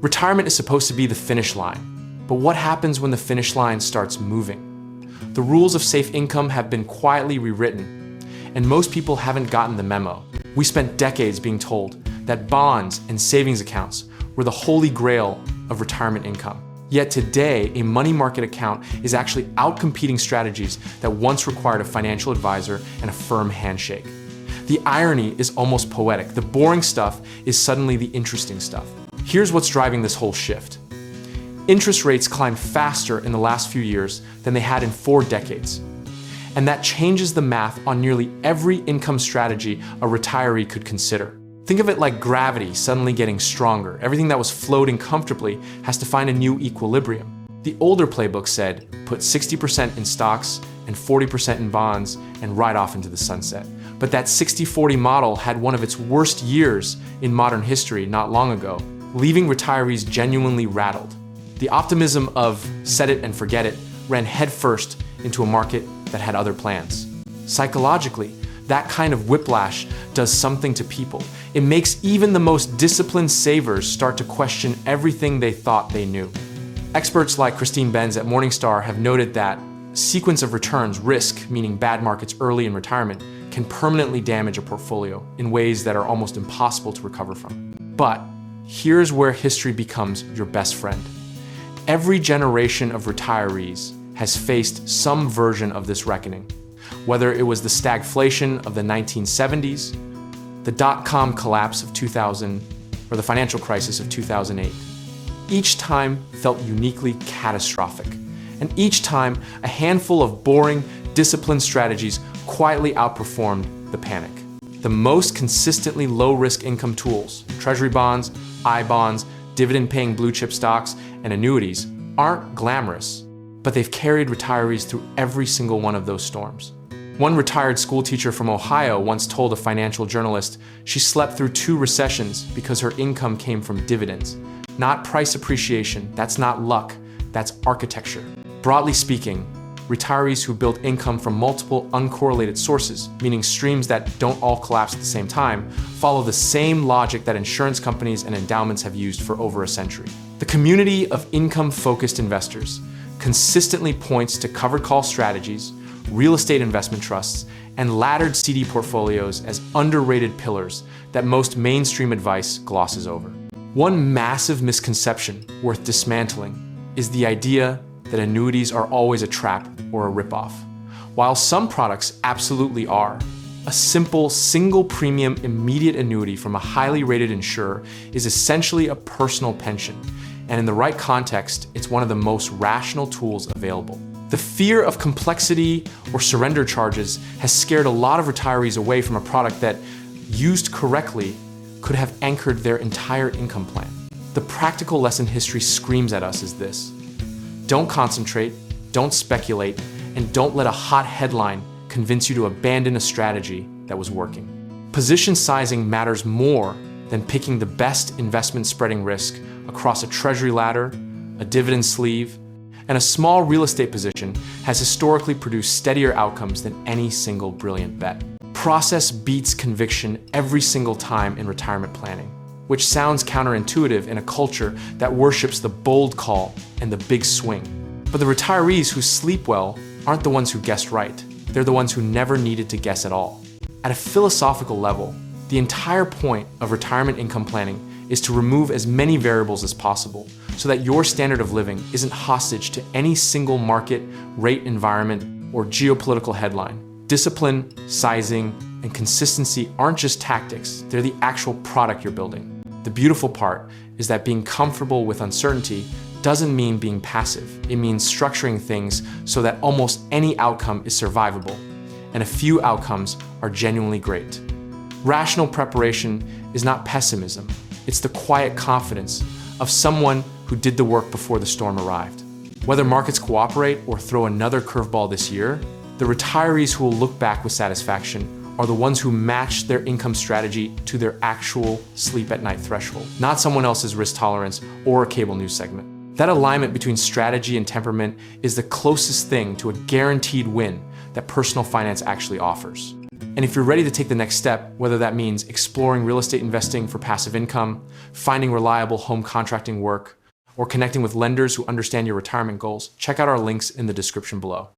Retirement is supposed to be the finish line, but what happens when the finish line starts moving? The rules of safe income have been quietly rewritten, and most people haven't gotten the memo. We spent decades being told that bonds and savings accounts were the holy grail of retirement income. Yet today, a money market account is actually outcompeting strategies that once required a financial advisor and a firm handshake. The irony is almost poetic. The boring stuff is suddenly the interesting stuff. Here's what's driving this whole shift. Interest rates climbed faster in the last few years than they had in 4 decades. And that changes the math on nearly every income strategy a retiree could consider. Think of it like gravity suddenly getting stronger. Everything that was floating comfortably has to find a new equilibrium. The older playbook said, put 60% in stocks and 40% in bonds and ride off into the sunset. But that 60-40 model had one of its worst years in modern history not long ago, leaving retirees genuinely rattled. The optimism of set it and forget it ran headfirst into a market that had other plans. Psychologically, that kind of whiplash does something to people. It makes even the most disciplined savers start to question everything they thought they knew. Experts like Christine Benz at Morningstar have noted that sequence of returns, risk, meaning bad markets early in retirement, can permanently damage a portfolio in ways that are almost impossible to recover from. But here's where history becomes your best friend. Every generation of retirees has faced some version of this reckoning. Whether it was the stagflation of the 1970s, the dot-com collapse of 2000, or the financial crisis of 2008. Each time felt uniquely catastrophic. And each time, a handful of boring, disciplined strategies quietly outperformed the panic. The most consistently low-risk income tools, treasury bonds, I-bonds, dividend-paying blue-chip stocks, and annuities, aren't glamorous, but they've carried retirees through every single one of those storms. One retired school teacher from Ohio once told a financial journalist she slept through 2 recessions because her income came from dividends. Not price appreciation, that's not luck, that's architecture. Broadly speaking, retirees who build income from multiple uncorrelated sources, meaning streams that don't all collapse at the same time, follow the same logic that insurance companies and endowments have used for over a century. The community of income-focused investors consistently points to covered call strategies, real estate investment trusts, and laddered CD portfolios as underrated pillars that most mainstream advice glosses over. One massive misconception worth dismantling is the idea that annuities are always a trap or a ripoff. While some products absolutely are, a simple single premium immediate annuity from a highly rated insurer is essentially a personal pension, and in the right context, it's one of the most rational tools available. The fear of complexity or surrender charges has scared a lot of retirees away from a product that, used correctly, could have anchored their entire income plan. The practical lesson history screams at us is this: don't concentrate, don't speculate, and don't let a hot headline convince you to abandon a strategy that was working. Position sizing matters more than picking the best investment spreading risk across a treasury ladder, a dividend sleeve, and a small real estate position has historically produced steadier outcomes than any single brilliant bet. Process beats conviction every single time in retirement planning, which sounds counterintuitive in a culture that worships the bold call and the big swing. But the retirees who sleep well aren't the ones who guessed right. They're the ones who never needed to guess at all. At a philosophical level, the entire point of retirement income planning is to remove as many variables as possible so that your standard of living isn't hostage to any single market, rate environment, or geopolitical headline. Discipline, sizing, and consistency aren't just tactics, they're the actual product you're building. The beautiful part is that being comfortable with uncertainty doesn't mean being passive. It means structuring things so that almost any outcome is survivable, and a few outcomes are genuinely great. Rational preparation is not pessimism. It's the quiet confidence of someone who did the work before the storm arrived. Whether markets cooperate or throw another curveball this year, the retirees who will look back with satisfaction are the ones who match their income strategy to their actual sleep at night threshold, not someone else's risk tolerance or a cable news segment. That alignment between strategy and temperament is the closest thing to a guaranteed win that personal finance actually offers. And if you're ready to take the next step, whether that means exploring real estate investing for passive income, finding reliable home contracting work, or connecting with lenders who understand your retirement goals, check out our links in the description below.